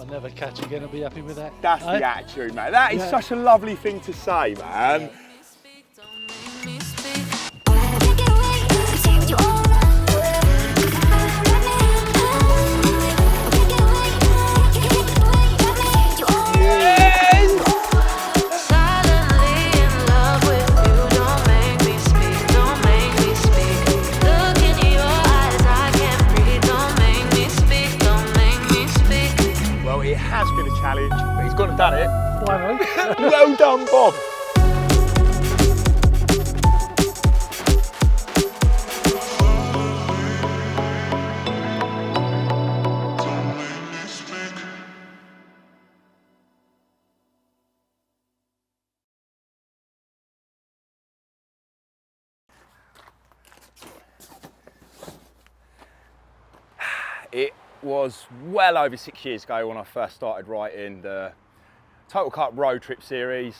I'll never catch again, I'll be happy with that. That's the attitude, mate. That is such a lovely thing to say, man. It has been a challenge, but he's gone and done it. Finally. Well done, Bob. It was well over 6 years ago when I first started writing the Total Carp road trip series.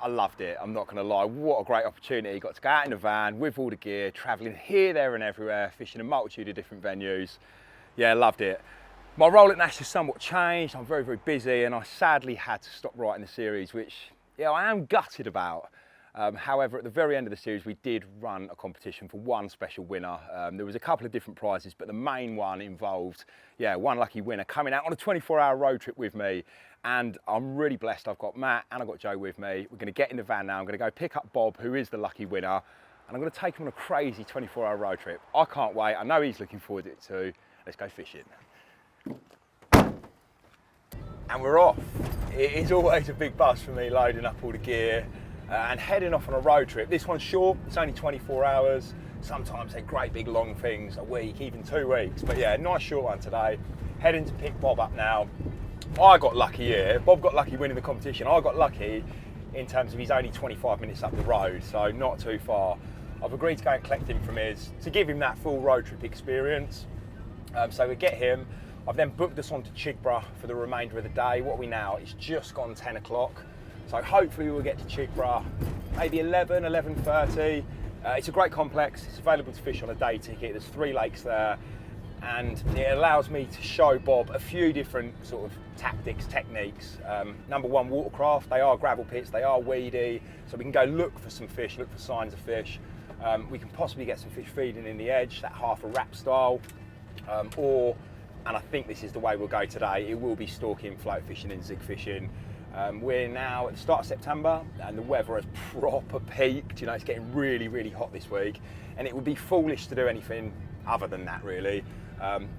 I loved it, I'm not going to lie. What a great opportunity. Got to go out in a van with all the gear, travelling here, there and everywhere, fishing a multitude of different venues. Yeah, loved it. My role at Nash has somewhat changed. I'm very, very busy and I sadly had to stop writing the series, which I am gutted about. However, at the very end of the series, we did run a competition for one special winner. There was a couple of different prizes, but the main one involved, one lucky winner coming out on a 24-hour road trip with me. And I'm really blessed. I've got Matt and I've got Joe with me. We're going to get in the van now. I'm going to go pick up Bob, who is the lucky winner, and I'm going to take him on a crazy 24-hour road trip. I can't wait. I know he's looking forward to it too. Let's go fishing. And we're off. It is always a big buzz for me loading up all the gear and heading off on a road trip. This one's short, it's only 24 hours. Sometimes they're great big long things, a week, even 2 weeks. But yeah, nice short one today. Heading to pick Bob up now. I got lucky here. Bob got lucky winning the competition. I got lucky in terms of he's only 25 minutes up the road, so not too far. I've agreed to go and collect him from his, to give him that full road trip experience. So we get him. I've then booked us onto Chigborough for the remainder of the day. What are we now? It's just gone 10 o'clock. So hopefully we'll get to Chigborough, maybe 11, 11:30. It's a great complex. It's available to fish on a day ticket. There's 3 lakes there. And it allows me to show Bob a few different sort of tactics, techniques. Number one, watercraft. They are gravel pits, they are weedy. So we can go look for some fish, look for signs of fish. We can possibly get some fish feeding in the edge, that half a wrap style. And I think this is the way we'll go today, it will be stalking, float fishing and zig fishing. We're now at the start of September and the weather has proper peaked. It's getting really, really hot this week. And it would be foolish to do anything other than that, really.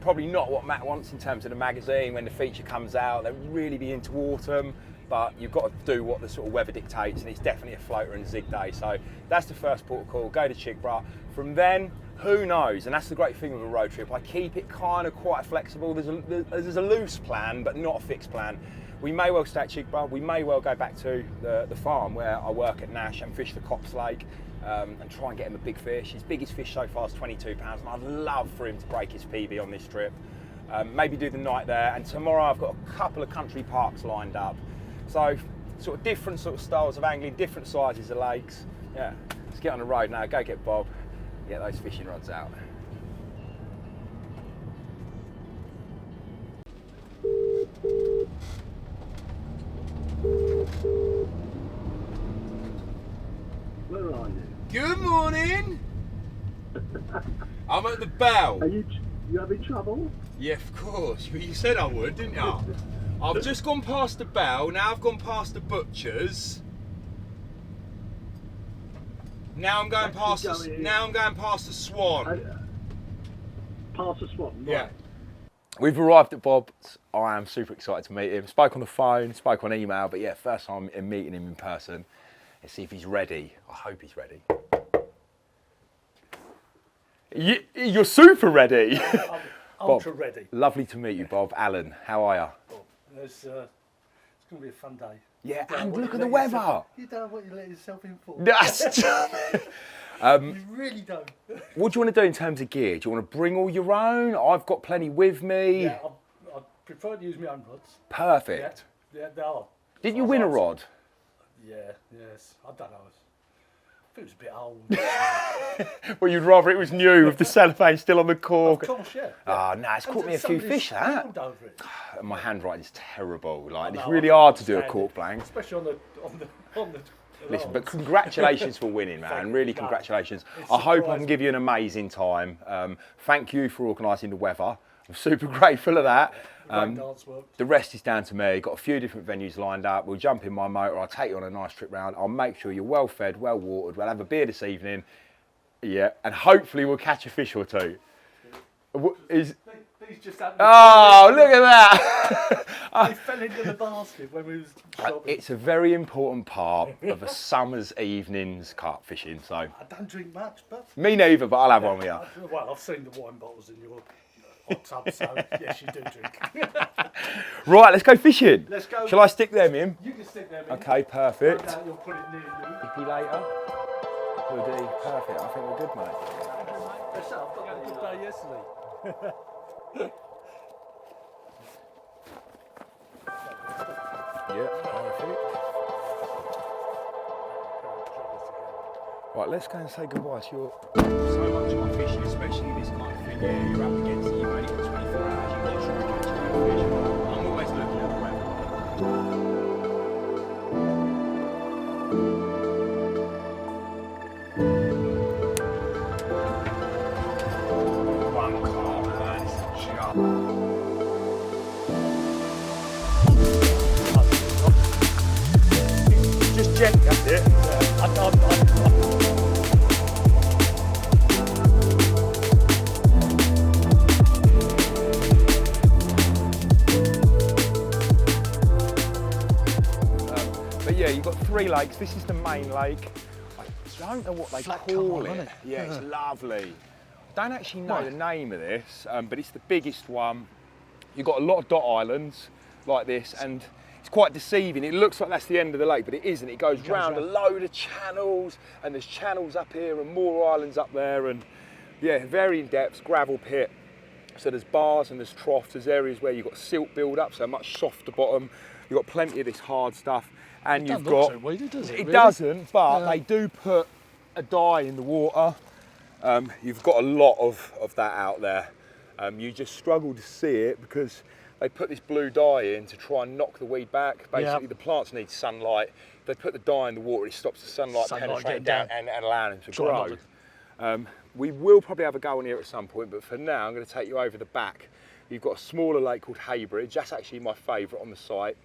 Probably not what Matt wants in terms of the magazine. When the feature comes out, they'll really be into autumn, but you've got to do what the sort of weather dictates, and it's definitely a floater and zig day. So that's the first port of call, go to Chigborough. From then, who knows? And that's the great thing with a road trip. I keep it kind of quite flexible. There's a loose plan, but not a fixed plan. We may well stay at Chigborough. We may well go back to the farm where I work at Nash and fish the Cops Lake and try and get him a big fish. His biggest fish so far is 22 pounds, and I'd love for him to break his PB on this trip. Maybe do the night there, and tomorrow I've got a couple of country parks lined up. So sort of different sort of styles of angling, different sizes of lakes. Yeah, let's get on the road now, go get Bob, get those fishing rods out. Where are you? Good morning. I'm at the Bell. Are you having trouble? Yeah, of course. You said I would, didn't you? I've just gone past the Bell. Now I've gone past the Butchers. Now I'm going past. Now I'm going past the Swan. Past the Swan. Right. Yeah. We've arrived at Bob's. I am super excited to meet him. Spoke on the phone, spoke on email, but yeah, first time in meeting him in person. Let's see if he's ready. I hope he's ready. You're super ready. I'm ultra ready. Lovely to meet you, Bob. Alan, how are you? It's going to be a fun day. Yeah, and look at the weather. You don't know what you let yourself in for. You really don't. What do you want to do in terms of gear? Do you want to bring all your own? I've got plenty with me. Yeah, I prefer to use my own rods. Perfect. Yeah, they are. Did you win a rod? Yeah, yes. I don't know. It was a bit old. Well, you'd rather it was new with the cellophane still on the Of cork. course, yeah. Ah, no, it's caught me a few fish, that. Scribbled over it. My handwriting's terrible. Like, No, it's really I hard to do a understand cork it. blank. Especially on the Listen, but alarms. congratulations for winning, man. Thank Really, you. congratulations. It's I hope I surprising. can give you an amazing time. Thank you for organising the weather. I'm super grateful of that. Great dance work. The rest is down to me. Got a few different venues lined up. We'll jump in my motor. I'll take you on a nice trip round. I'll make sure you're well fed, well watered. We'll have a beer this evening. Yeah, and hopefully we'll catch a fish or two. These just happened. Oh, look at that! They fell into the basket when we was shopping. It's a very important part of a summer's evening's carp fishing. So I don't drink much, but me neither, but I'll have one with you. well, I've seen the wine bottles in your hot tub, so yes, you do drink. Right, let's go fishing. Let's go. Shall I stick them in? You can stick them in. Okay, perfect. No doubt you'll put it near you. Ippy later. Hoodie, perfect. I think we're good, mate. Yes, sir, I've got a good day yesterday. Yeah, perfect. Right, let's go and say goodbye to your... So much of my fishing, especially this kind of thing, yeah, you're up against it, you've only got 24 hours, you've got to try and catch your own fish. I'm always looking at the weather. One carp, man, it's a job. Just gently, that's it. But yeah, you've got 3 lakes. This is the main lake. I don't know what they Flat call coral, it. isn't it? Yeah, it's lovely. Don't actually know the name of this, but it's the biggest one. You've got a lot of dot islands like this, and it's quite deceiving. It looks like that's the end of the lake, but it isn't. It goes round a load of channels, and there's channels up here and more islands up there, and yeah, varying depths, gravel pit. So there's bars and there's troughs, there's areas where you've got silt build up, so a much softer bottom. You've got plenty of this hard stuff, and you've got... So weedy, does it? It really? doesn't, but they do put a dye in the water. You've got a lot of that out there. You just struggle to see it because they put this blue dye in to try and knock the weed back. Basically, the plants need sunlight. If they put the dye in the water, it stops the sunlight penetrating down and allowing them to grow. We will probably have a go on here at some point, but for now, I'm going to take you over the back. You've got a smaller lake called Haybridge. That's actually my favourite on the site.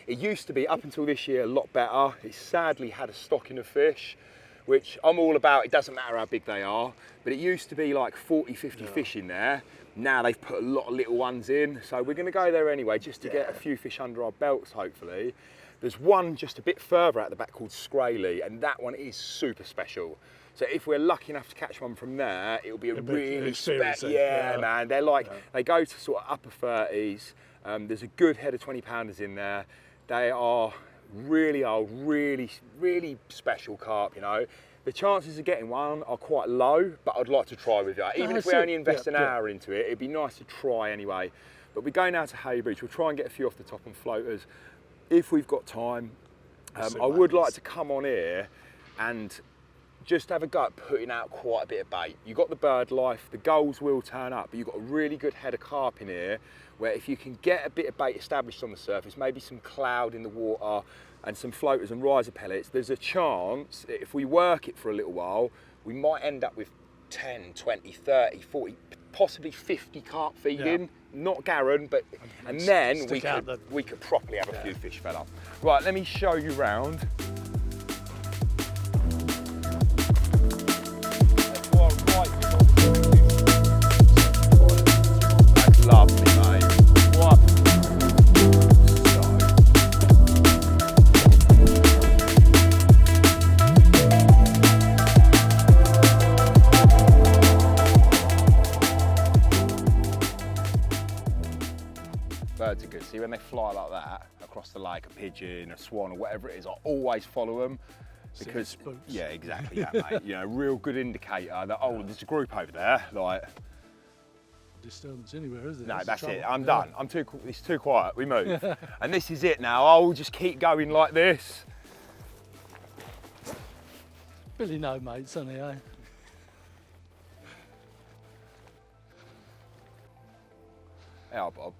It used to be, up until this year, a lot better. It sadly had a stocking of fish, which I'm all about. It doesn't matter how big they are, but it used to be like 40, 50 fish in there. Now they've put a lot of little ones in, so we're going to go there anyway, just to get a few fish under our belts, hopefully. There's one just a bit further out the back called Scraley, and that one is super special. So if we're lucky enough to catch one from there, it'll be a really special. Yeah, man. They're like, they go to sort of upper 30s. There's a good head of 20-pounders in there. They are really old, really special carp, you know. The chances of getting one are quite low, but I'd like to try with you. Even if we only invest an hour into it, it'd be nice to try anyway. But we're going out to Haybridge. We'll try and get a few off the top on floaters if we've got time. I would like to come on here and just have a go at putting out quite a bit of bait. You've got the bird life, the gulls will turn up, but you've got a really good head of carp in here where if you can get a bit of bait established on the surface, maybe some cloud in the water and some floaters and riser pellets, there's a chance that if we work it for a little while, we might end up with 10, 20, 30, 40, possibly 50 carp feeding. Not Garen, but and then we could properly have a few fish, fella. Right, let me show you round. That's lovely, mate. What? Birds are good. See, when they fly like that across the lake, a pigeon, a swan, or whatever it is, I always follow them. Because, yeah, exactly that, mate. You know, real good indicator that, oh, there's a group over there, like. Disturbance anywhere, is there? No, that's it. I'm done. It's too quiet. We move. And this is it now. I'll just keep going like this. Billy no mates, isn't he, eh? Yeah, Bob. Well,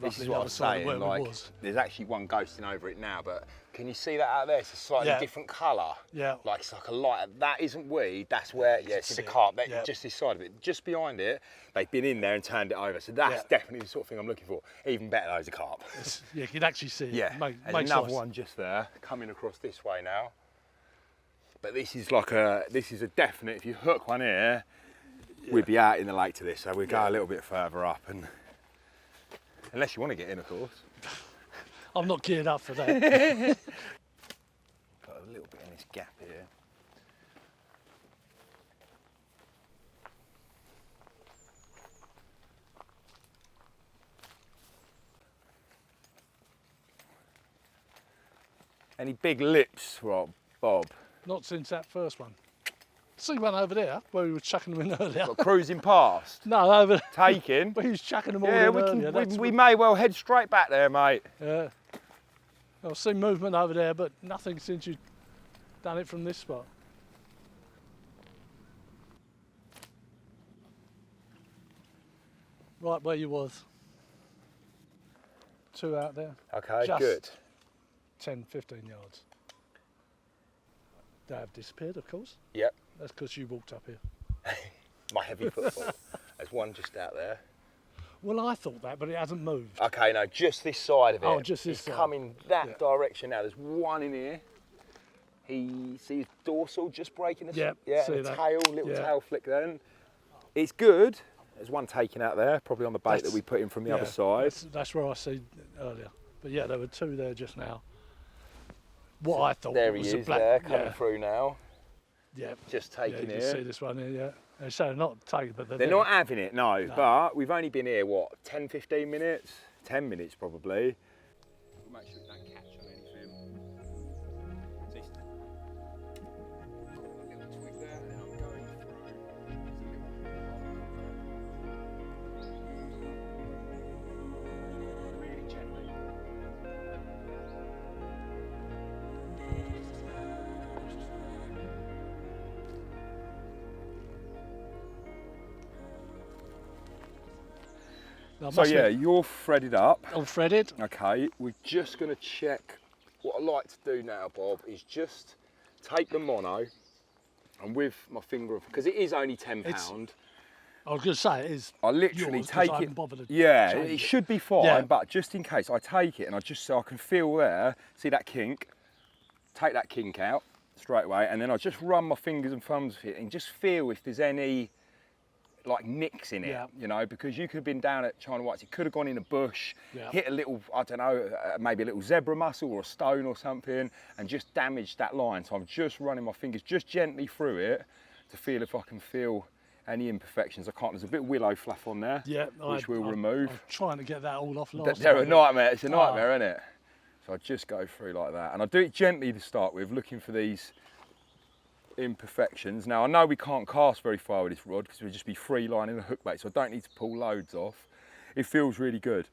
This is roughly the what I other was side of saying, where we like, was. there's actually one ghosting over it now, but can you see that out there? It's a slightly Yeah. different colour. Yeah. Like, it's like a light, that isn't weed, that's where, yeah, it's That's the it. carp, that, Yeah. just this side of it. Just behind it, they've been in there and turned it over, so that's Yeah. definitely the sort of thing I'm looking for. Even better, those are carp. Yeah, you can actually see it. Yeah, Make there's another size. one just there, coming across this way now. But this is like a definite, if you hook one here, we'd be out in the lake to this, so we'd go a little bit further up, and unless you want to get in, of course. I'm not geared up for that. Got a little bit in this gap here. Any big lips, Rob, Bob? Not since that first one. See one over there where we were chucking them in earlier. Got cruising past, No, over taking. where he was chucking them all Yeah, in we earlier. can. That's We may well head straight back there, mate. Yeah. I've seen movement over there, but nothing since you've done it from this spot. Right where you was. 2 out there, Okay, Just- good. 10, 15 yards. They have disappeared, of course. Yep, That's because you walked up here. my heavy footfall. There's one just out there. Well, I thought that, but it hasn't moved. Okay, no, just this side of it. Oh, just this It's side. coming that Yeah. direction now. There's one in here. He sees dorsal just breaking the Yep, yeah, see the that. tail, little Yeah. tail flick then. It's good. There's one taken out there, probably on the bait that That's- we put in from the other Yeah, side. That's where I see earlier. But yeah, there were 2 there just now. What I thought There he was is a black. there, coming yeah, through now. yeah, Just yeah, taking you it. can see this one here. Yeah, they say they're not taking, but They're there. not having it, no, No. but we've only been here, what, 10, 15 minutes? 10 minutes probably. Make sure we don't catch on anything. A little twig there, and then I'm going through. Really gently. No, So yeah, you're threaded up. I'm threaded. Okay, we're just going to check. What I like to do now, Bob, is just take the mono and with my finger, because it is only £10. I was going to say it is. I literally yours, 'cause take I it. haven't bothered to Yeah, change it should be fine, Yeah. but just in case, I take it and I just so I can feel there. See that kink? Take that kink out straight away, and then I just run my fingers and thumbs through it and just feel if there's any like nicks in it, Yeah. you know, because you could have been down at China Whites, it could have gone in a bush, Yeah. hit a little, I don't know, maybe a little zebra mussel or a stone or something, and just damaged that line. So I'm just running my fingers just gently through it to feel if I can feel any imperfections. I can't, there's a bit of willow fluff on there, Yeah, which we'll remove. I'm trying to get that all off last They're a time. nightmare, it's a Oh. nightmare, isn't it? So I just go through like that. And I do it gently to start with, looking for these imperfections. Now I know we can't cast very far with this rod because we'll just be free lining a hook bait, so I don't need to pull loads off. It feels really good.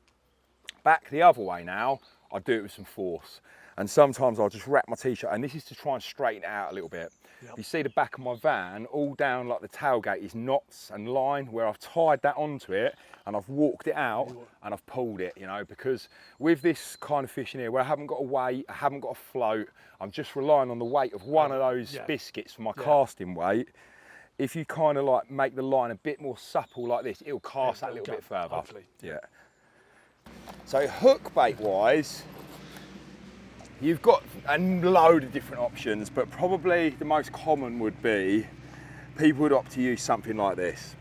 Back the other way now, I do it with some force. And sometimes I'll just wrap my t-shirt, and this is to try and straighten it out a little bit. Yep. You see the back of my van, all down like the tailgate is knots and line where I've tied that onto it and I've walked it out and I've pulled it, you know, because with this kind of fishing here where I haven't got a weight, I haven't got a float, I'm just relying on the weight of one of those Yeah. biscuits for my Yeah. casting weight. If you kind of like make the line a bit more supple like this, it'll cast that It'll little go, bit further. hopefully. Yeah. So hook bait wise, you've got a load of different options, but probably the most common would be people would opt to use something like this.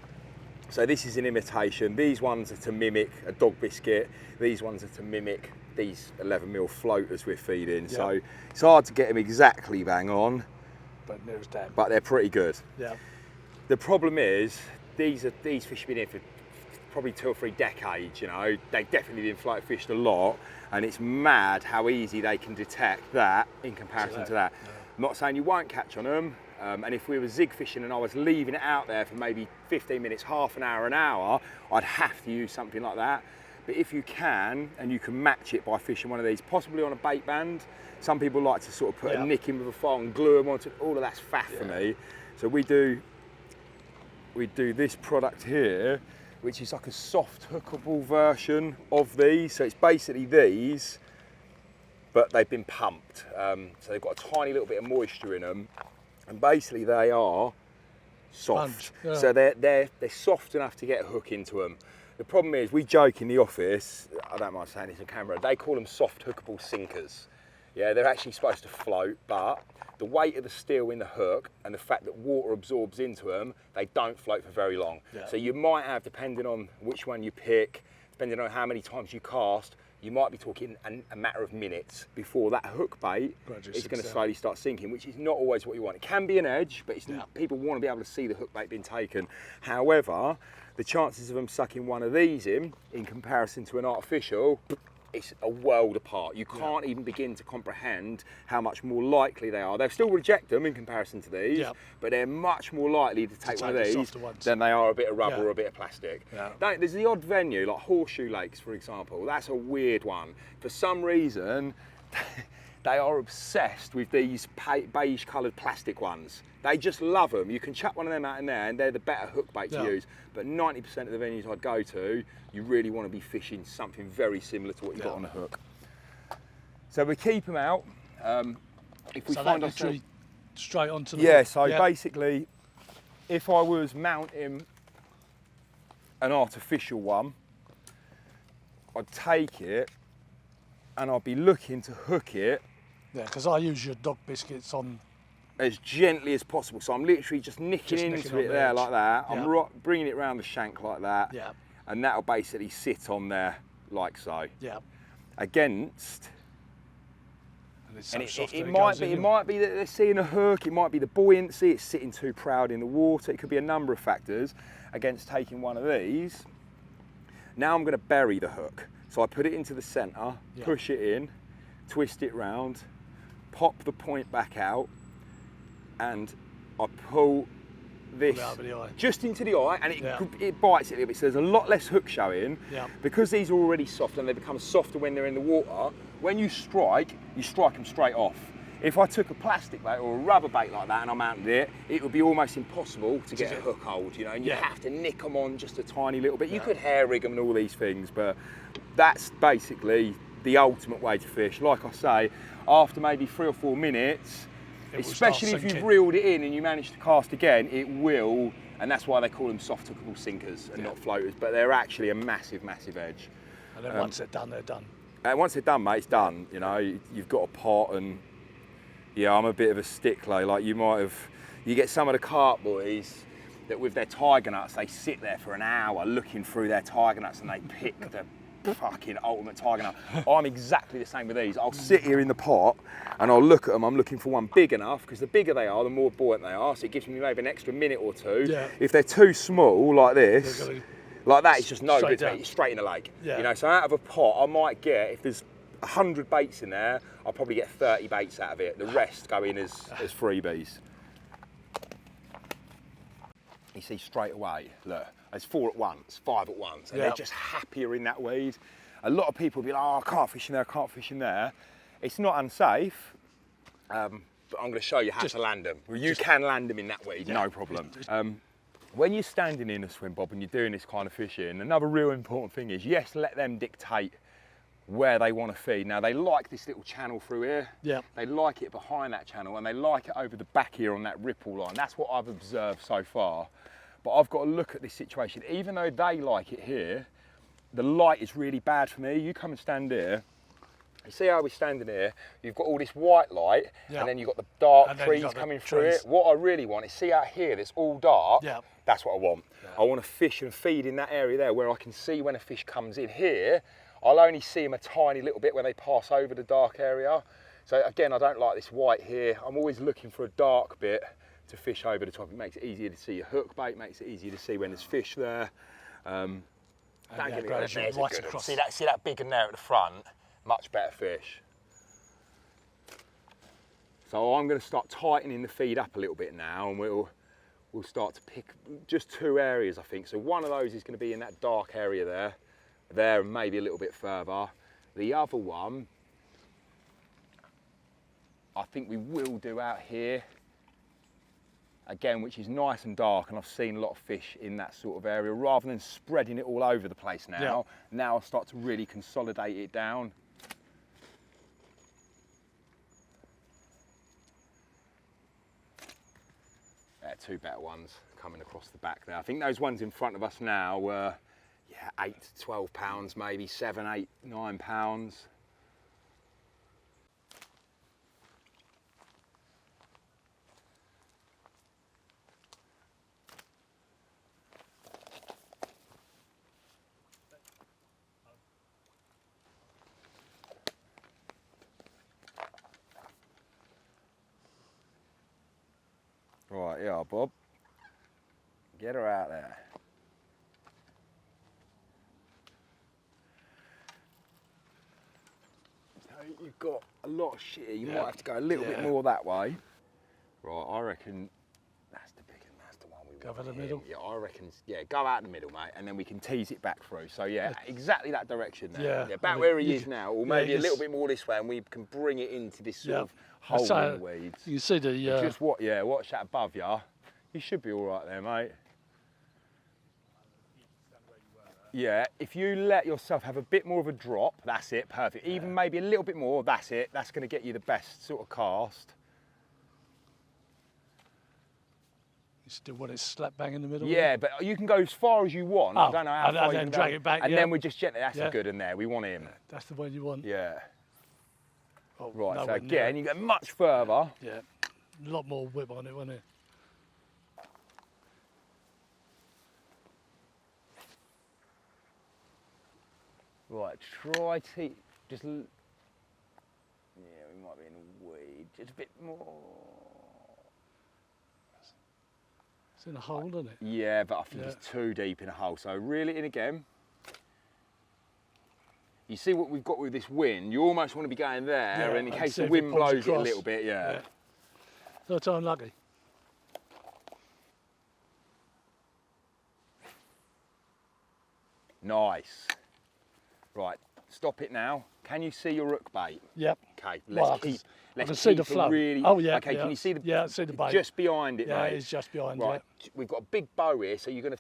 So this is an imitation. These ones are to mimic a dog biscuit. These ones are to mimic these 11mm floaters we're feeding. Yeah. So it's hard to get them exactly bang on, But there's that. but they're pretty good. Yeah. The problem is these fish have been here for probably 2 or 3 decades, you know. They've definitely been float fished a lot, and it's mad how easy they can detect that in comparison to that. I'm not saying you won't catch on them, and if we were zig fishing and I was leaving it out there for maybe 15 minutes, half an hour, I'd have to use something like that. But if you can, and you can match it by fishing one of these, possibly on a bait band. Some people like to sort of put a nick in with a file and glue them onto, all of that's faff for me. So we do this product here, which is like a soft hookable version of these. So it's basically these, but they've been pumped. So they've got a tiny little bit of moisture in them, and basically they are soft. So they're soft enough to get a hook into them. The problem is, we joke in the office, I don't mind saying this on camera, they call them soft hookable sinkers. Yeah, they're actually supposed to float, but the weight of the steel in the hook and the fact that water absorbs into them, they don't float for very long. So you might have, depending on which one you pick, depending on how many times you cast, you might be talking a matter of minutes before that hook bait is going to slowly start sinking, which is not always what you want. It can be an edge, but it's people want to be able to see the hook bait being taken. However, the chances of them sucking one of these in comparison to an artificial, it's a world apart. You can't even begin to comprehend how much more likely they are. They'll still reject them in comparison to these, but they're much more likely to take one of these than they are a bit of rubber or a bit of plastic. There's the odd venue, like Horseshoe Lakes, for example. That's a weird one. For some reason, they are obsessed with these beige coloured plastic ones. They just love them. You can chuck one of them out in there and they're the better hook bait to use. But 90% of the venues I'd go to, you really want to be fishing something very similar to what you've got on the hook. So we keep them out. If we find ourselves straight onto the hook. So basically, if I was mounting an artificial one, I'd take it and I'd be looking to hook it. Yeah, because I use your dog biscuits on as gently as possible. So I'm literally just nicking into it there like that. I'm bringing it around the shank like that. And that'll basically sit on there like so. Against. And it might be that they're seeing a hook, it might be the buoyancy, it's sitting too proud in the water, it could be a number of factors against taking one of these. Now I'm going to bury the hook. So I put it into the centre, push it in, twist it round, pop the point back out, and I pull this just into the eye, and it bites it a little bit. So there's a lot less hook showing. Because these are already soft and they become softer when they're in the water, when you strike them straight off. If I took a plastic bait or a rubber bait like that and I mounted it, it would be almost impossible to get a hook hold, you know, and you have to nick them on just a tiny little bit. You could hair rig them and all these things, but that's basically the ultimate way to fish. Like I say, after maybe 3 or 4 minutes, especially if you've reeled it in and you manage to cast again, it will, and that's why they call them soft hookable sinkers and not floaters, but they're actually a massive, massive edge. And then once they're done, they're done. And once they're done, mate, it's done. You know, you've got a pot, and I'm a bit of a stickler. Like you get some of the carp boys that with their tiger nuts, they sit there for an hour looking through their tiger nuts and they pick the fucking ultimate tiger nut. I'm exactly the same with these. I'll sit here in the pot and I'll look at them. I'm looking for one big enough, because the bigger they are, the more buoyant they are. So it gives me maybe an extra minute or two. If they're too small, like this, like that, it's just no good. It's straight in the lake. You know, so out of a pot, I might get, if there's 100 baits in there, I'll probably get 30 baits out of it. The rest go in as freebies. You see straight away, look, there's 4 at once, 5 at once, and they're just happier in that weed. A lot of people will be like, oh, I can't fish in there, I can't fish in there. It's not unsafe, but I'm going to show you how to land them. Well, you can land them in that weed, no problem. When you're standing in a swim, Bob, and you're doing this kind of fishing, another real important thing is, yes, let them dictate where they want to feed. Now, they like this little channel through here. They like it behind that channel, and they like it over the back here on that ripple line. That's what I've observed so far. But I've got to look at this situation. Even though they like it here, the light is really bad for me. You come and stand here. You see how we're standing here? You've got all this white light, and then you've got the dark trees coming through it. What I really want is, see out here, that's all dark. That's what I want. I want to fish and feed in that area there where I can see when a fish comes in. Here, I'll only see them a tiny little bit when they pass over the dark area. So again, I don't like this white here. I'm always looking for a dark bit to fish over the top. It makes it easier to see a hook bait, makes it easier to see when there's fish there. Don't get me wrong, there's a good one. See that big one there at the front? Much better fish. So I'm going to start tightening the feed up a little bit now, and we'll start to pick just 2 areas, I think. So one of those is going to be in that dark area there, there and maybe a little bit further. The other one, I think we will do out here, again, which is nice and dark, and I've seen a lot of fish in that sort of area. Rather than spreading it all over the place now, now I'll start to really consolidate it down. Two better ones coming across the back there. I think those ones in front of us now were, yeah, 8 to 12 pounds, maybe 7, 8, 9 pounds. Right, yeah, Bob. Get her out there. So you've got a lot of shit. You might have to go a little bit more that way. Right, I reckon that's the big one. That's the one we want. Go for the middle. Yeah, I reckon. Yeah, go out in the middle, mate, and then we can tease it back through. So yeah, exactly that direction there. Yeah, about where he is now, or maybe a little bit more this way, and we can bring it into this sort of hole in the weeds. You see the just what? Yeah, watch that above you. You should be all right there, mate. Yeah, if you let yourself have a bit more of a drop, that's it, perfect. Even maybe a little bit more, that's it. That's going to get you the best sort of cast. You still want it slap bang in the middle? Yeah, but you can go as far as you want. I don't know how far you can drag it back. And then we just gently, that's a good one there. We want him. That's the one you want. Yeah. Oh, right, so again, you go much further. Yeah, a lot more whip on it, wasn't it? Right, try to just, yeah, we might be in a weed, just a bit more. It's in a hole, isn't it? Yeah, but I think it's too deep in a hole, so reel it in again. You see what we've got with this wind, you almost want to be going there, and in case the wind blows it a little bit, Third time lucky. Nice. Right, stop it now. Can you see your rook bait? Yep. Okay, let's keep. I can see the flow. Really, oh yeah. Okay, can you see the? Yeah, I see the bait. Just behind it, mate. Yeah, it's just behind. Right, we've got a big bow here, so you're going to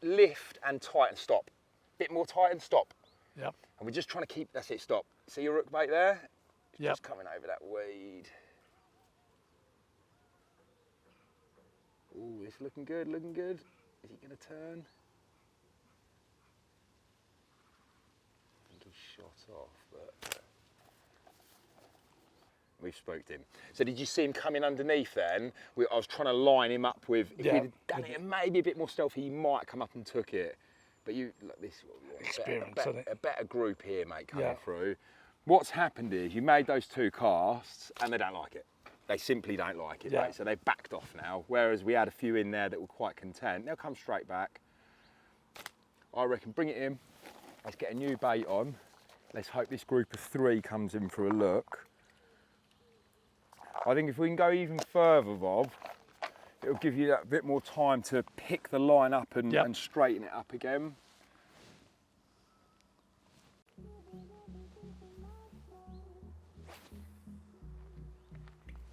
lift and tighten, stop. Bit more tighten, stop. Yep. And we're just trying to keep. That's it. Stop. See your rook bait there? Yep. Just coming over that weed. Oh, it's looking good. Looking good. Is he going to turn? Shot off, but we've spooked him. So did you see him coming underneath then? I was trying to line him up with, if we'd have done it maybe a bit more stealthy, he might come up and took it. But you, look, this experience, a better group here, mate, coming through. What's happened is you made those 2 casts and they don't like it. They simply don't like it, mate. So they've backed off now. Whereas we had a few in there that were quite content. They'll come straight back. I reckon bring it in. Let's get a new bait on. Let's hope this group of 3 comes in for a look. I think if we can go even further, Bob, it'll give you that bit more time to pick the line up and straighten it up again.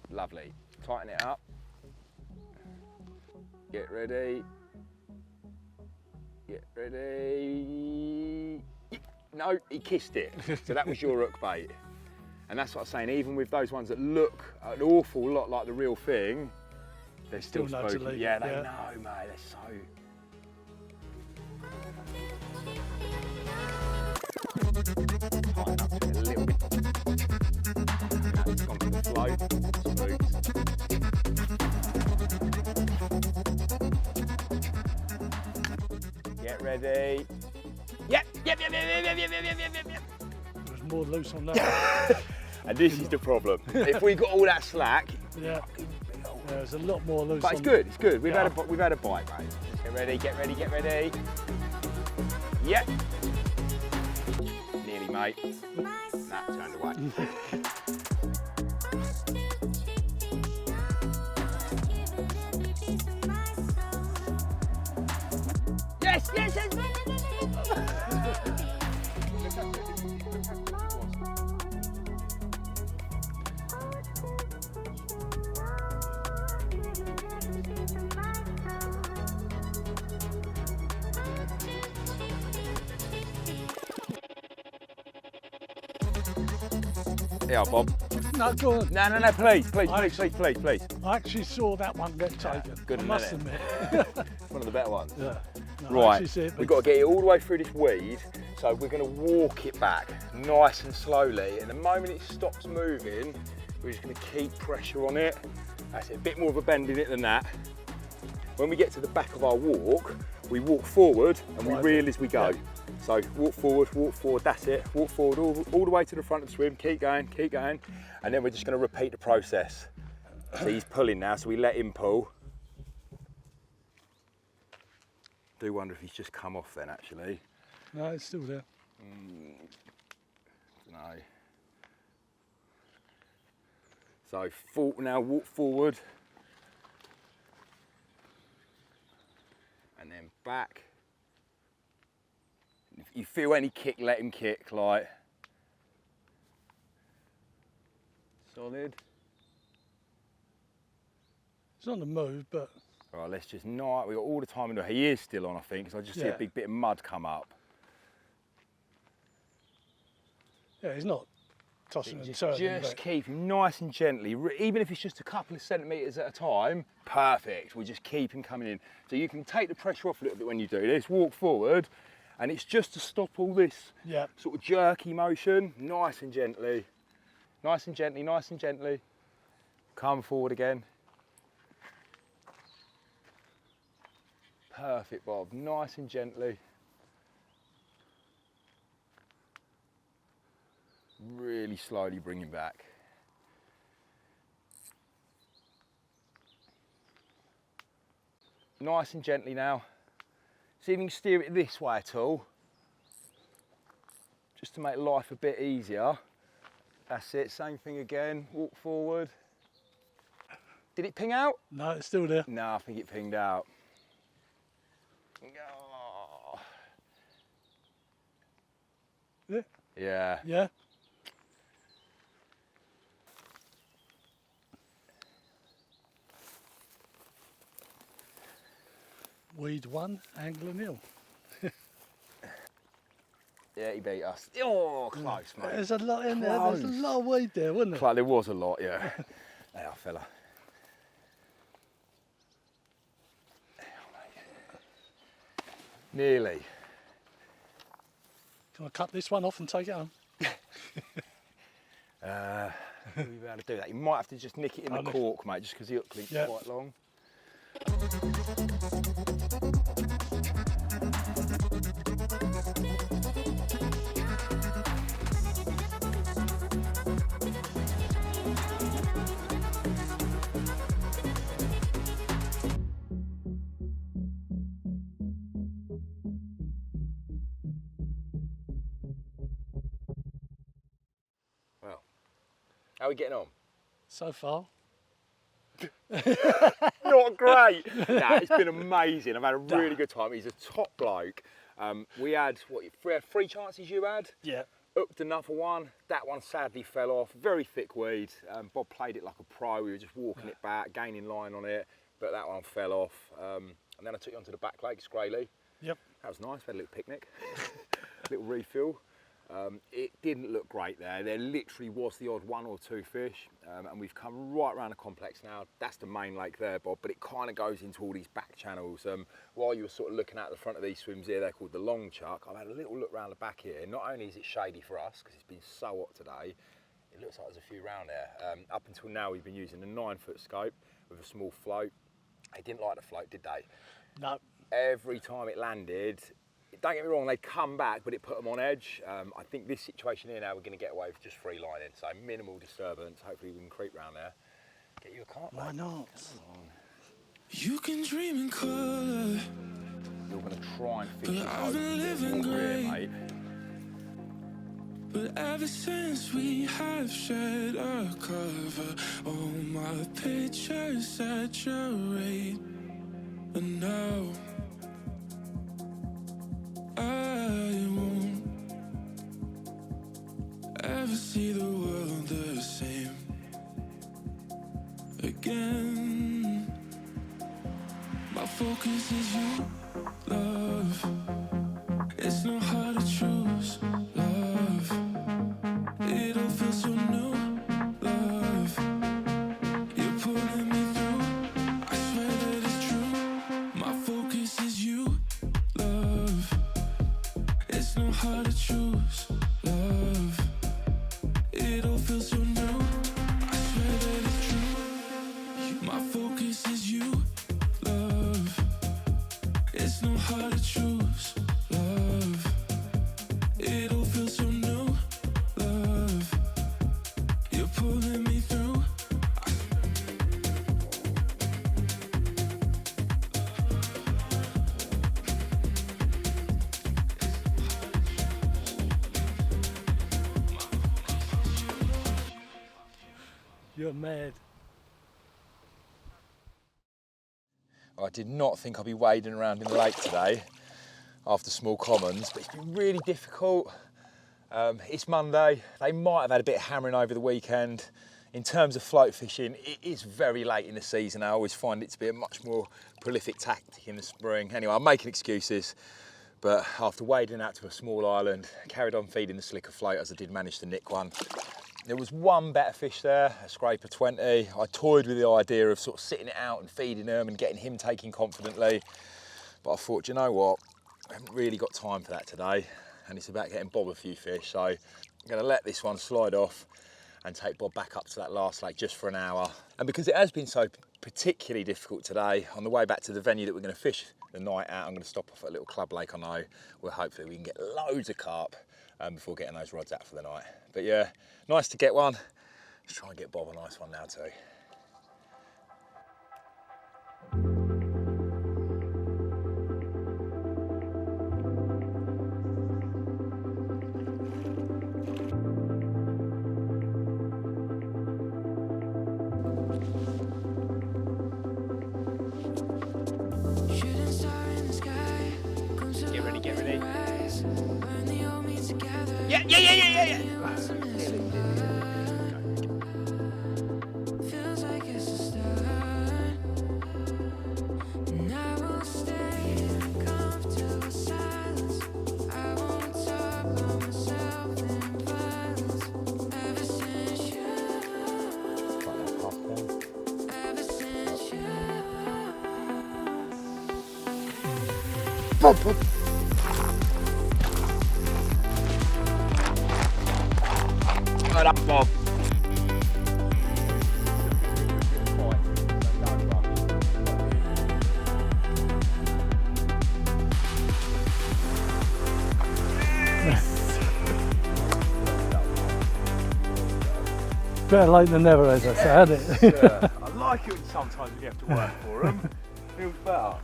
Lovely. Tighten it up. Get ready. Get ready. No, he kissed it. So that was your rook bait. And that's what I'm saying, even with those ones that look an awful lot like the real thing, they're still spooky. Yeah, they know, mate, they're so... Tighten up to it a little bit. That's gone for the flow. Spooks. Get ready. Yep. There's more loose on that. And this is the problem. If we got all that slack, there's a lot more loose. But it's good. It's good. We've had a bite, mate. Get ready. Get ready. Get ready. Yep. Nearly, mate. Nah, turned away. Yes. Yeah, Bob. No, go on. No, please. I actually saw that one get taken. Good, I must isn't admit. It's one of the better ones. Yeah. No, I Right, actually see it, we've got to get it all the way through this weed, so we're going to walk it back nice and slowly, and the moment it stops moving, we're just going to keep pressure on it. That's it, a bit more of a bend in it than that. When we get to the back of our walk, we walk forward and we reel as we go. Yeah. So walk forward, that's it. Walk forward all the way to the front of the swim, keep going, and then we're just going to repeat the process. So he's pulling now, so we let him pull. Do wonder if he's just come off then, actually. No, it's still there. No. So now walk forward. And then back. If you feel any kick, let him kick, like. Solid. It's on the move, but... Right, let's just not. We've got all the time in the. He is still on, I think, because I just see a big bit of mud come up. Yeah, he's not tossing and turning. Just keep him nice and gently, even if it's just a couple of centimetres at a time. Perfect. We'll just keep him coming in. So you can take the pressure off a little bit when you do this. Walk forward, and it's just to stop all this sort of jerky motion. Nice and gently. Nice and gently, nice and gently. Come forward again. Perfect, Bob. Nice and gently. Really slowly bring him back. Nice and gently now. See if you can steer it this way at all. Just to make life a bit easier. That's it, same thing again. Walk forward. Did it ping out? No, it's still there. No, I think it pinged out. Oh. Yeah. Yeah. Yeah. Weed 1, angler 0. Yeah, he beat us. Oh, close, mate. There's a lot in there. There's a lot of weed there, wasn't there? Close. There was a lot, yeah. There, fella. Nearly. Can I cut this one off and take it home? We'll be able to do that. You might have to just nick it in the cork, mate, just because the hook link's quite long. Well, how are we getting on? So far. Not great. Nah, it's been amazing. I've had a really good time. He's a top bloke. We had, three chances you had? Yeah. Hooked another one. That one sadly fell off. Very thick weed. Bob played it like a pro. We were just walking it back, gaining line on it, but that one fell off. And then I took you onto the back lake, Scrayley. Yep. That was nice. We had a little picnic, a little refill. It didn't look great there. There literally was the odd 1 or 2 fish, and we've come right around the complex now. That's the main lake there, Bob, but it kind of goes into all these back channels. While you were sort of looking at the front of these swims here, they're called the Long Chuck. I've had a little look around the back here. Not only is it shady for us, because it's been so hot today, it looks like there's a few around there. Up until now, we've been using a 9-foot scope with a small float. They didn't like the float, did they? No. Every time it landed, don't get me wrong, they come back, but it put them on edge. I think this situation here now, we're going to get away with just free lining, so minimal disturbance. Hopefully we can creep round there. Get you a carp, mate. Why not? You can dream in colour. You're going to try and fish But I've been living here, great. mate. But ever since we have shared a cover, all my pictures saturate. And now I won't ever see the world the same again. My focus is you, love. It's not hard to choose, love. It all feels so new. You're mad. I did not think I'd be wading around in the lake today after small commons, but it's been really difficult. It's Monday. They might have had a bit of hammering over the weekend. In terms of float fishing, it is very late in the season. I always find it to be a much more prolific tactic in the spring. Anyway, I'm making excuses, but after wading out to a small island, carried on feeding the slicker floaters, I did manage to nick one. There was one better fish there, a scraper 20. I toyed with the idea of sort of sitting it out and feeding him and getting him taking confidently. But I thought, you know what? I haven't really got time for that today. And it's about getting Bob a few fish. So I'm gonna let this one slide off and take Bob back up to that last lake just for an hour. And because it has been so particularly difficult today, on the way back to the venue that we're gonna fish the night out, I'm gonna stop off at a little club lake I know, where hopefully we can get loads of carp before getting those rods out for the night. But yeah, nice to get one. Let's try and get Bob a nice one now too. Get ready, get ready. Yeah. Feels like it's a start. And I will stay in comfortable silence. I won't talk about myself in violence. Ever since you. Ever since you. Right up, Bob. Better late than never, as I say, isn't it? Yeah, I like it when sometimes you have to work for them. Feels better.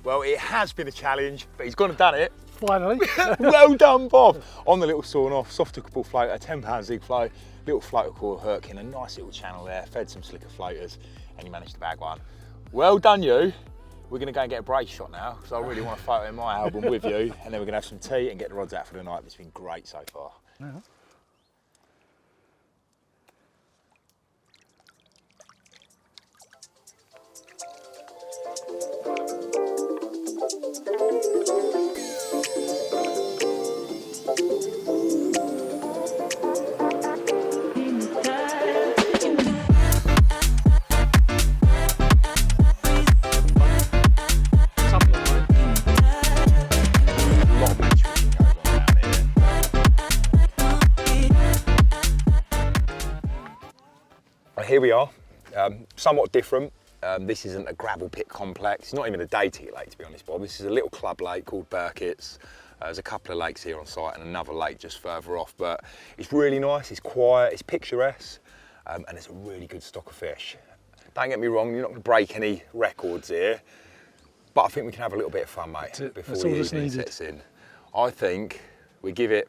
Well, it has been a challenge, but he's gone and done it. Finally. Well done, Bob. On the little sawn off, soft hookable floater, 10-pound zig flow, little floater core hook in a nice little channel there, fed some slicker floaters, and you managed to bag one. Well done, you. We're gonna go and get a brace shot now, because I really want to photo in my album with you, and then we're gonna have some tea and get the rods out for the night. It's been great so far. Yeah. Here we are, somewhat different. This isn't a gravel pit complex. It's not even a day ticket lake, to be honest, Bob. This is a little club lake called Burkitt's. There's a couple of lakes here on site and another lake just further off, but it's really nice, it's quiet, it's picturesque, and it's a really good stock of fish. Don't get me wrong, you're not going to break any records here, but I think we can have a little bit of fun, mate, before the evening sets in. I think we give it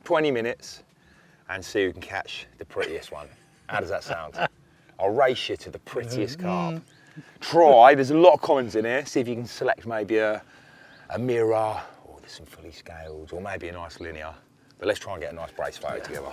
20 minutes and see who can catch the prettiest one. How does that sound? I'll race you to the prettiest carp. Try, there's a lot of commons in here, see if you can select maybe a mirror, or there's some fully scaled, or maybe a nice linear. But let's try and get a nice brace photo together.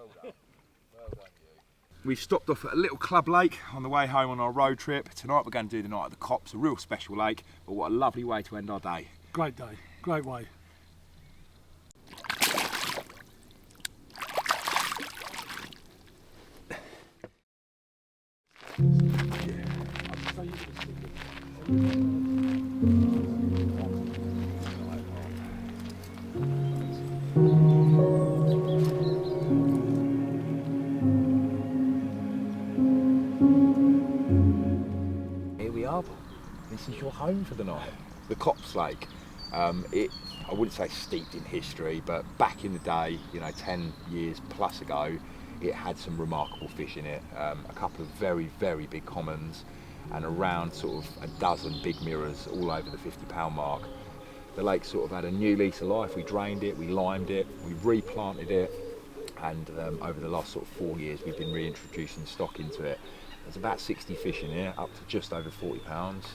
Well done. Well done, you. We've stopped off at a little club lake on the way home on our road trip. Tonight we're going to do the night at the Cops, a real special lake, but what a lovely way to end our day. Great day, great way. Here we are. This is your home for the night. The Cops Lake. I wouldn't say steeped in history, but back in the day, you know, 10 years plus ago, it had some remarkable fish in it. A couple of very, very big commons and around sort of a dozen big mirrors all over the 50-pound mark. The lake sort of had a new lease of life. We drained it, we limed it, we replanted it, and over the last sort of 4 years we've been reintroducing stock into it. There's about 60 fish in here, up to just over 40 pounds.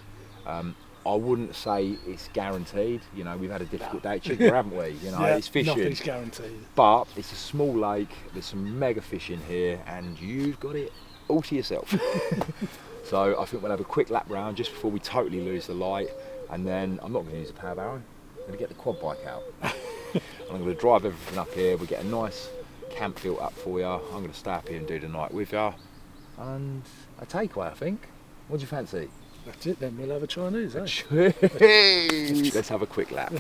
I wouldn't say it's guaranteed. You know, we've had a difficult day at Chigwell, haven't we? You know, Yeah, it's fishing. nothing's guaranteed. But it's a small lake, there's some mega fish in here, and you've got it all to yourself. So I think we'll have a quick lap round just before we totally lose the light, and then I'm not going to use a power barrow, I'm going to get the quad bike out. I'm going to drive everything up here, we'll get a nice camp built up for you. I'm going to stay up here and do the night with you, and a takeaway, I think. What do you fancy? That's it then, we'll have a Chinese, eh? Let's have a quick lap.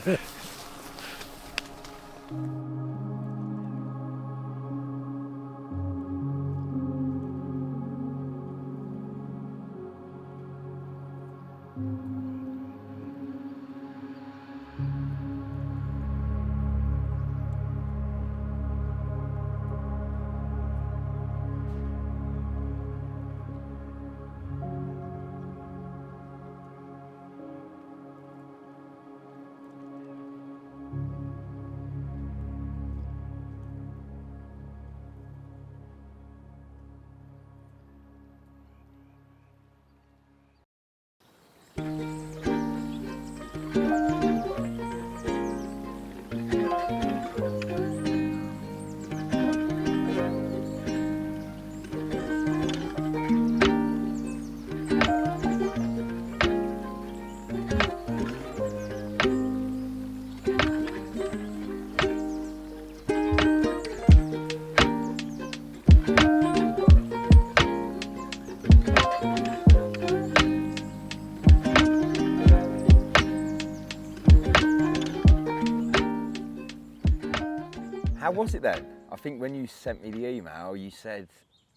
How was it then? I think when you sent me the email, you said,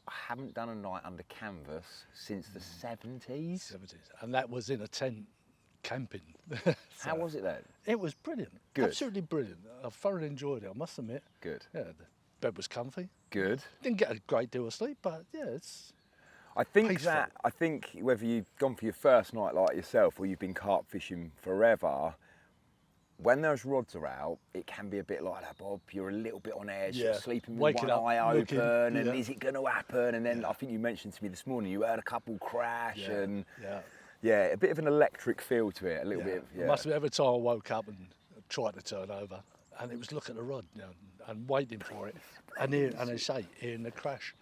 I haven't done a night under canvas since the 70s. 70s. And that was in a tent camping. How was it then? It was brilliant. Good. Absolutely brilliant. I thoroughly enjoyed it, I must admit. Good. Yeah, the bed was comfy. Good. Didn't get a great deal of sleep, but yeah, it's I think peaceful. I think whether you've gone for your first night like yourself or you've been carp fishing forever, when those rods are out, it can be a bit like that, Bob. You're a little bit on edge, Yeah. you're sleeping with Waking one up, eye looking, open, and yeah. is it going to happen? And then Yeah. I think you mentioned to me this morning, you heard a couple crash, and yeah. a bit of an electric feel to it, a little bit. It must have been every time I woke up and tried to turn over, and it was looking at the rod, you know, and waiting for it, and hearing the crash,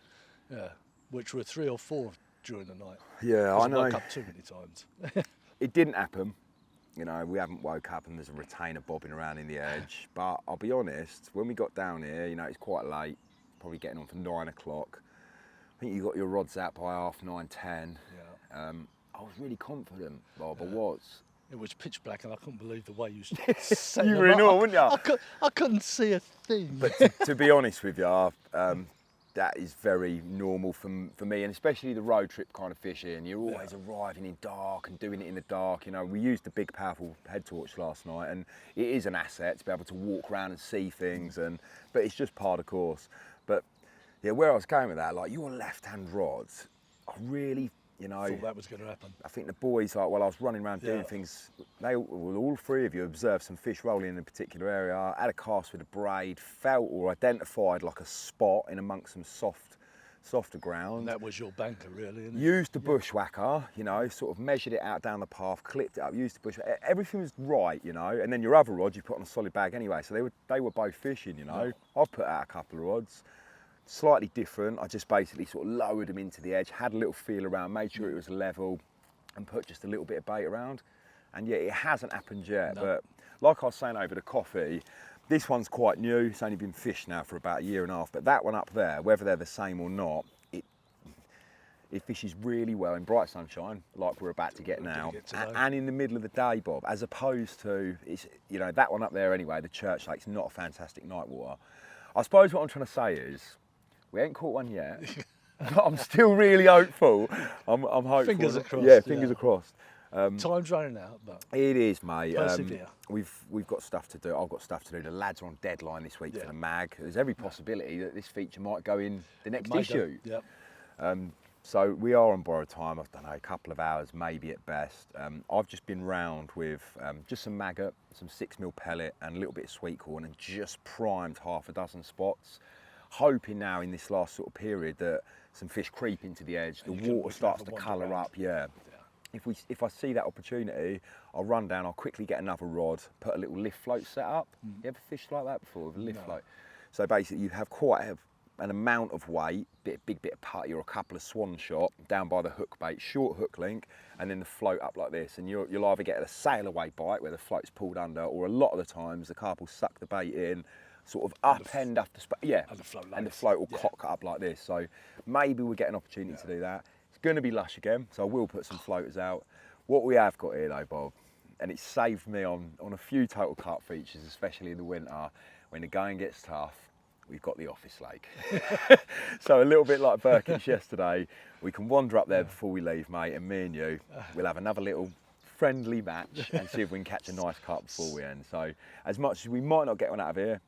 which were 3 or 4 during the night. Yeah, 'Cause I know. woke up too many times. It didn't happen. You know, we haven't woke up and there's a retainer bobbing around in the edge. But I'll be honest, when we got down here, you know, it's quite late, probably getting on for 9 o'clock. I think you got your rods out by 9:30, 10. Yeah. I was really confident, Bob, I was. It was pitch black, and I couldn't believe the way you set You them were in up. awe, weren't you? I couldn't see a thing. But to be honest with you, that is very normal for me, and especially the road trip kind of fishing. You're always arriving in dark and doing it in the dark. You know, we used a big, powerful head torch last night, and it is an asset to be able to walk around and see things. But it's just part of course. But yeah, where I was going with that, like your left-hand rods, I really, you know, thought that was going to happen. I think the boys, like while I was running around doing things, they all 3 of you observed some fish rolling in a particular area. I had a cast with a braid, felt or identified like a spot in amongst some softer ground. And that was your banker, really, isn't it? Used the bushwhacker, you know, sort of measured it out down the path, clipped it up, used the bushwhacker. Everything was right, you know. And then your other rods you put on a solid bag anyway, so they were both fishing, you know. I've put out a couple of rods. slightly different. I just basically sort of lowered them into the edge, had a little feel around, made sure it was level, and put just a little bit of bait around. And yeah, it hasn't happened yet, but like I was saying over the coffee, this one's quite new. It's only been fished now for about a year and a half, but that one up there, whether they're the same or not, it fishes really well in bright sunshine, like we're about to get now, and in the middle of the day, Bob, as opposed to, it's, you know, that one up there anyway, the Church Lake's not a fantastic night water. I suppose what I'm trying to say is, we ain't caught one yet, but I'm still really hopeful. I'm hopeful. Fingers crossed. Yeah, fingers crossed. Time's running out, but it is, mate. Persevere. We've got stuff to do. I've got stuff to do. The lads are on deadline this week for the mag. There's every possibility that this feature might go in the next issue. Yep. So we are on borrowed time. I don't know, a couple of hours maybe at best. I've just been round with just some maggot, some 6mm pellet and a little bit of sweet corn, and just primed half a dozen spots, hoping now in this last sort of period that some fish creep into the edge, the water starts to colour up. If I see that opportunity, I'll run down, I'll quickly get another rod, put a little lift float set up. You ever fished like that before with a lift float? So basically you have quite an amount of weight, big bit of putty or a couple of swan shot down by the hook bait, short hook link, and then the float up like this. And you'll either get a sail away bite where the float's pulled under, or a lot of the times the carp will suck the bait in, sort of upend after, and the float will cock up like this. So maybe we'll get an opportunity to do that. It's going to be lush again, so I will put some floaters out. What we have got here though, Bob, and it's saved me on a few Total Carp features, especially in the winter, when the going gets tough, we've got the office lake. So a little bit like Burkitt's yesterday, we can wander up there before we leave, mate, and me and you, we'll have another little friendly match and see if we can catch a nice carp before we end. So as much as we might not get one out of here,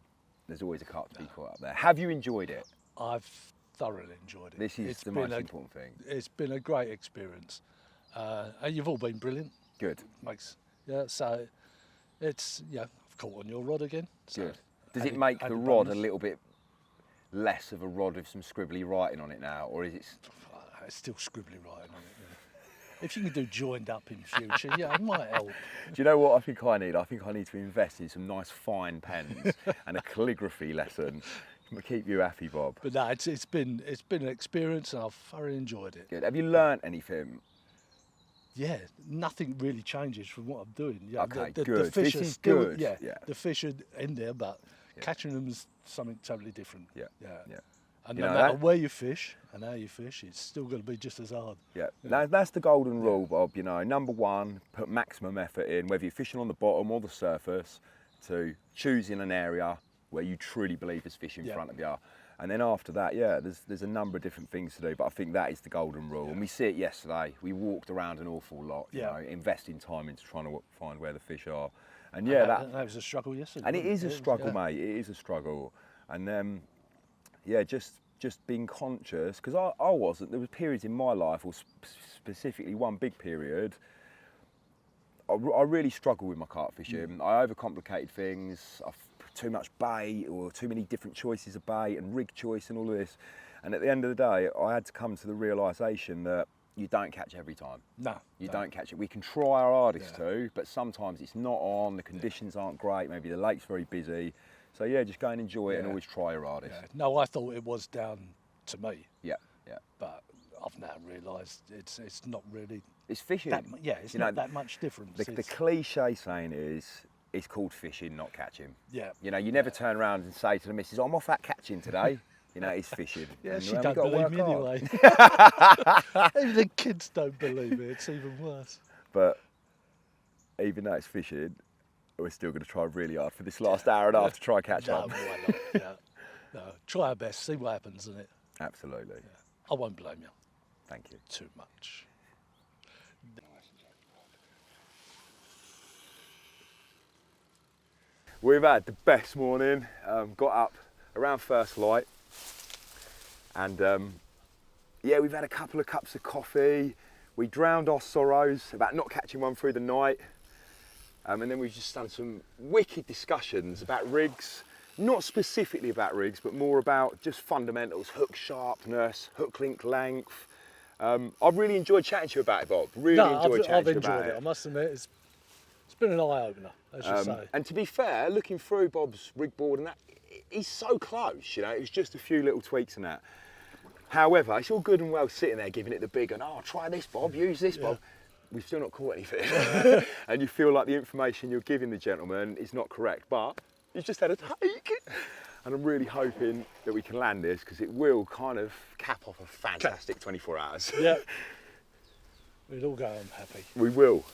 there's always a carp to be caught up there. Have you enjoyed it? I've thoroughly enjoyed it. This is the most important thing. It's been a great experience. And you've all been brilliant. Good. So it's, I've caught on your rod again. So good. Does it make the rod a little bit less of a rod with some scribbly writing on it now, or is it? It's still scribbly writing on it. Yeah. If you can do joined up in future, it might help. Do you know what I think I need? I think I need to invest in some nice fine pens and a calligraphy lesson to keep you happy, Bob. But no, it's been an experience, and I've thoroughly enjoyed it. Good. Have you learnt anything? Yeah, nothing really changes from what I'm doing. Okay, the good. Fish this are is still, good. Yeah, the fish are in there, but catching them is something totally different. Yeah. And no matter where you fish and how you fish, it's still going to be just as hard. Yeah, that's the golden rule, Bob. You know, number one, put maximum effort in, whether you're fishing on the bottom or the surface, to choosing an area where you truly believe there's fish in front of you. And then after that, there's a number of different things to do, but I think that is the golden rule. And we see it yesterday. We walked around an awful lot, you know, investing time into trying to find where the fish are. And that was a struggle yesterday. And it is a struggle, mate. It is a struggle. And just being conscious, because I wasn't. There was periods in my life, or specifically one big period, I really struggled with my carp fishing. I overcomplicated things. I put too much bait, or too many different choices of bait and rig choice and all of this. And at the end of the day, I had to come to the realisation that you don't catch every time. No. You don't catch it. We can try our hardest to, but sometimes it's not on, the conditions aren't great, maybe the lake's very busy. So just go and enjoy it and always try your hardest. Yeah. No, I thought it was down to me. Yeah. But I've now realised it's not really. It's fishing. It's not that much difference. The cliche saying is, it's called fishing, not catching. Yeah. You know, you never turn around and say to the missus, I'm off out catching today. You know, it's fishing. Yeah, she don't believe me anyway. Even the kids don't believe me. It's even worse. But even though it's fishing, we're still going to try really hard for this last hour and a half to try and catch up. Why not? No, try our best, see what happens, isn't it? Absolutely. I won't blame you. Thank you. Too much. We've had the best morning. Got up around first light, and we've had a couple of cups of coffee. We drowned our sorrows about not catching one through the night, and then we've just done some wicked discussions about rigs, not specifically about rigs, but more about just fundamentals, hook sharpness, hook link It's been an eye-opener, as you say. And to be fair, looking through Bob's rig board and that, he's so close, you know, it was just a few little tweaks and that. However, it's all good and well sitting there giving it the big and, oh, try this, Bob, use this, Bob. We've still not caught anything. And you feel like the information you're giving the gentleman is not correct, but he's just had a take. And I'm really hoping that we can land this because it will kind of cap off a fantastic 24 hours. Yeah. We'll all go home happy. We will.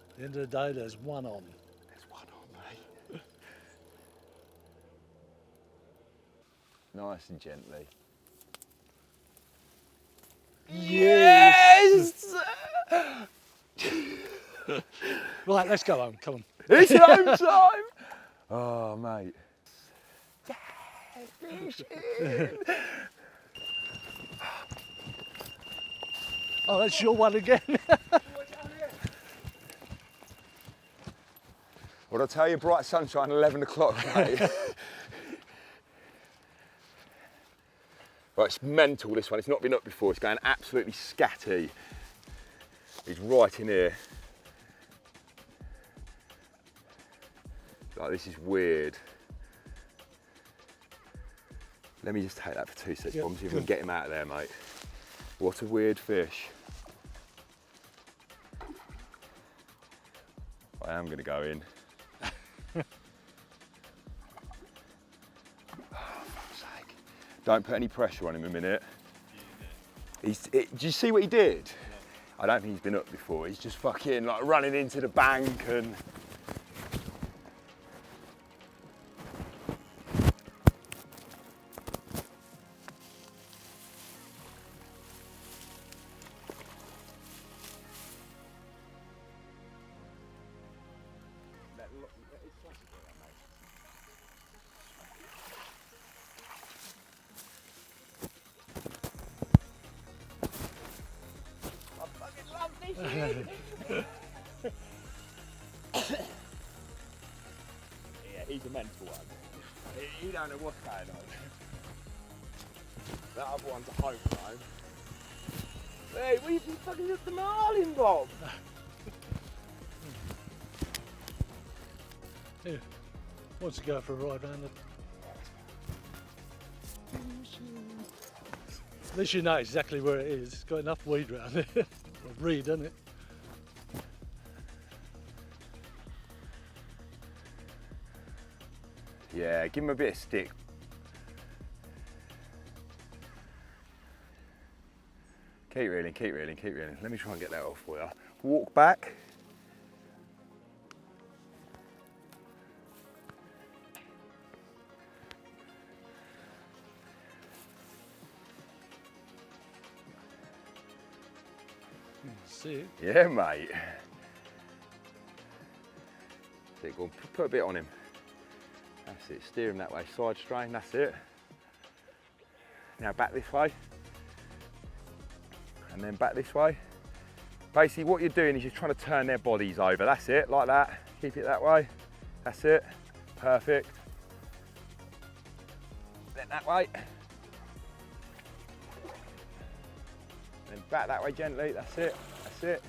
At the end of the day, there's one on. There's one on, mate. Nice and gently. Yes! Right, let's go home, come on. It's home time! Oh, mate. Yeah, Oh, that's your one again. Well, I'll tell you, bright sunshine, 11 o'clock, mate. Right, it's mental, this one. It's not been up before. It's going absolutely scatty. He's right in here. Like, this is weird. Let me just take that for 2 seconds, Yep. Bob, see if we can get him out of there, mate. What a weird fish. I am going to go in. Don't put any pressure on him a minute. Do you see what he did? I don't think he's been up before. He's just fucking like running into the bank and... Yeah, he's a mental one. He don't know what's going on. That other one's a home phone. Hey, we've been fucking at the marlin, Bob. Here, wants to go for a ride round it. At least you know exactly where it is. It's got enough weed around it. Or reed, doesn't it? Yeah, give him a bit of stick. Keep reeling, keep reeling, keep reeling. Let me try and get that off for you. Walk back. See it? Yeah, mate. There, go on, put a bit on him. That's it, steer him that way, side strain, that's it. Now back this way. And then back this way. Basically what you're doing is you're trying to turn their bodies over. That's it, like that. Keep it that way. That's it. Perfect. Then that way. Then back that way gently, that's it. That's it.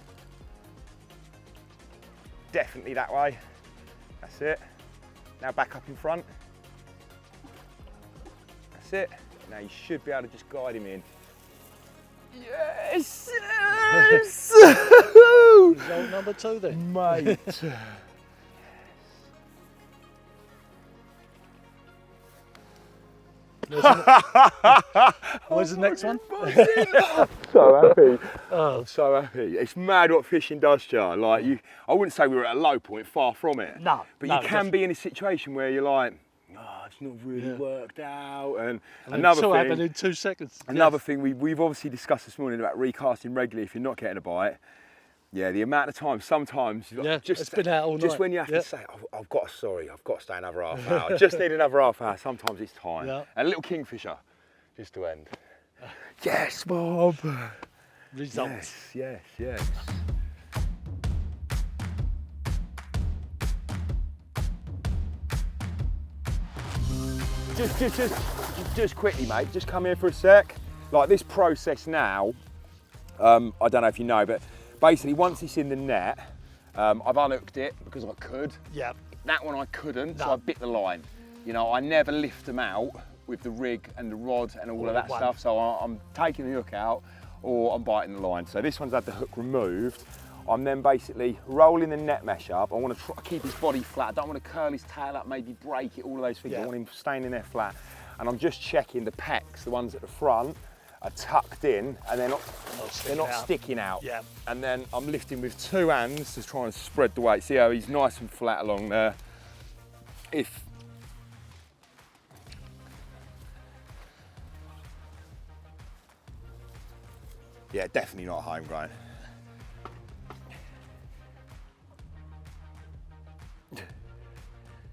Definitely that way. That's it. Now back up in front. That's it. Now you should be able to just guide him in. Yes! Yes! Result number 2 then. Mate. Where's the next one? So happy. Oh, I'm so happy. It's mad what fishing does to you. Like I wouldn't say we were at a low point, far from it. No, But no, you can definitely. be in a situation where you're like, oh, it's not really worked out. And and another it's all happened thing, in 2 seconds. another thing we've obviously discussed this morning about recasting regularly if you're not getting a bite. Yeah, the amount of time, sometimes, Yeah, it's been out all just night. when you have Yeah. to say, I've got to stay another half hour. Just need another half hour, sometimes it's time. Yeah. And a little kingfisher, just to end. Yes, Bob. Results. Yes, yes, yes. Just quickly, mate, just come here for a sec. Like this process now, I don't know if you know, but basically once it's in the net, I've unhooked it because I could. Yeah. That one I couldn't, so No. I bit the line. You know, I never lift them out with the rig and the rod and all of that one. stuff, so I'm taking the hook out or I'm biting the line. So this one's had the hook removed. I'm then basically rolling the net mesh up. I want to try to keep his body flat. I don't want to curl his tail up, maybe break it, all of those things. Yeah. I want him staying in there flat. And I'm just checking the pecs, the ones at the front, are tucked in and they're not sticking out. Yeah. And then I'm lifting with two hands to try and spread the weight. See how he's nice and flat along there. Yeah, definitely not homegrown.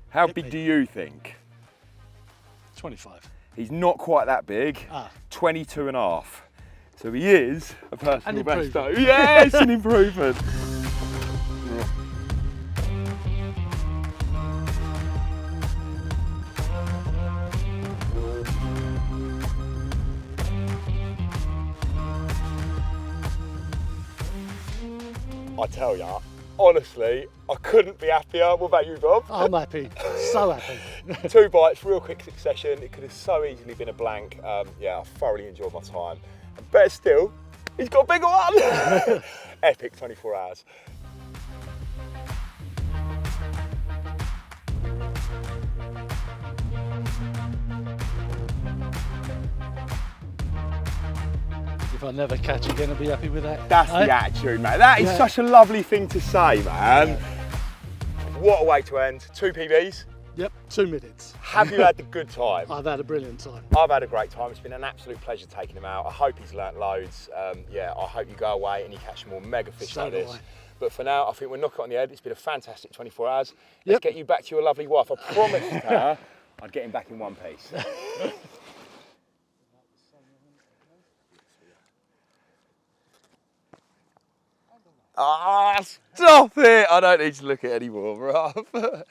How big do you think? 25. He's not quite that big, Ah. 22 and a half. So he is a personal An best though. improvement. Yes, an improvement. I tell ya, honestly, I couldn't be happier. What about you, Bob? I'm happy, so happy. 2 bites, real quick succession. It could have so easily been a blank. Yeah, I thoroughly enjoyed my time. And better still, he's got a bigger one. Epic 24 hours. If I never catch again, I'll be happy with that. That's Eh? the attitude, mate. That is such a lovely thing to say, man. What a way to end. 2 PBs. Yep, 2 minutes. Have you had the good time? I've had a brilliant time. I've had a great time. It's been an absolute pleasure taking him out. I hope he's learnt loads. Yeah, I hope you go away and you catch some more mega fish So like do this. I. But for now, I think we'll knock it on the head. It's been a fantastic 24 hours. Let's get you back to your lovely wife. I promised her I'd get him back in one piece. Ah, stop it! I don't need to look at it anymore, bruv.